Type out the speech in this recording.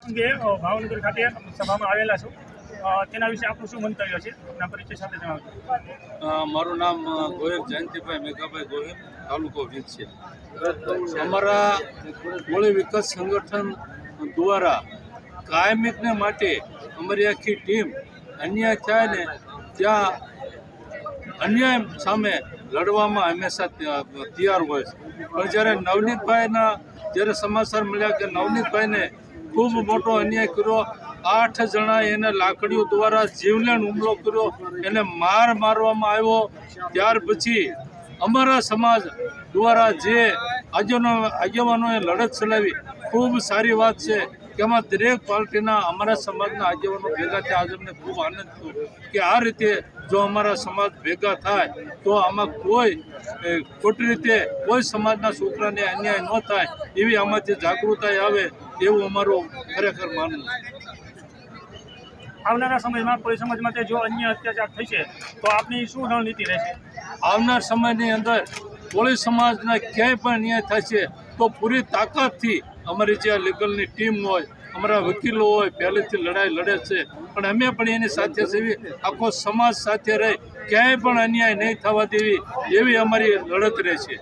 અંગે ભાવનગર ખાતે સભામાં આવેલા છો, તેના વિશે આપનું શું મંતવ્ય છે? આપના પરિચય સાથે જણાવજો. મારું નામ ગોયલ જયંતિભાઈ મેઘાભાઈ ગોયલ, તાલુકો વીજ છે. અમારા કોળી વિકાસ સંગઠન દ્વારા કાયમિકને માટે અમારી આખી ટીમ અન્યાય થાય ને ત્યાં અન્યાય સામે લડવામાં હંમેશા તૈયાર હોય છે. પણ જ્યારે નવનીતભાઈના જ્યારે સમાચાર મળ્યા કે નવનીતભાઈને ખૂબ મોટો અન્યાય કર્યો, 8 જણા એને લાકડીઓ દ્વારા જીવલેણ હુમલો કર્યો, એને મારવામાં આવ્યો, ત્યાર પછી અમારા સમાજ દ્વારા જે આગેવાનોએ લડત ચલાવી, ખૂબ સારી વાત છે કે આમાં દરેક પાર્ટીના અમારા સમાજના આગેવાનો ભેગા થયા. આજે અમને ખૂબ આનંદ થયો કે આ રીતે જો અમારા સમાજ ભેગા થાય તો આમાં કોઈ ખોટી રીતે કોઈ સમાજના છોકરાને અન્યાય ન થાય, એવી આમાંથી જાગૃતતા આવે એવું અમારું ખરેખર માનવું છે. આવનારા સમયમાં કોઈ સમાજ માટે જો અન્ય અત્યાચાર થશે તો આપની શું રણનીતિ રહેશે? આવનાર સમયની અંદર કોળી સમાજના ક્યાંય પણ અન્યાય થશે તો પૂરી તાકાતથી અમારી જે લીગલની ટીમ હોય, અમારા વકીલો હોય, પહેલેથી લડાઈ લડે છે, પણ અમે પણ એની સાથે છીએ. આખો સમાજ સાથે રહી ક્યાંય પણ અન્યાય નહીં થવા દેવી એવી અમારી લડત રહેશે.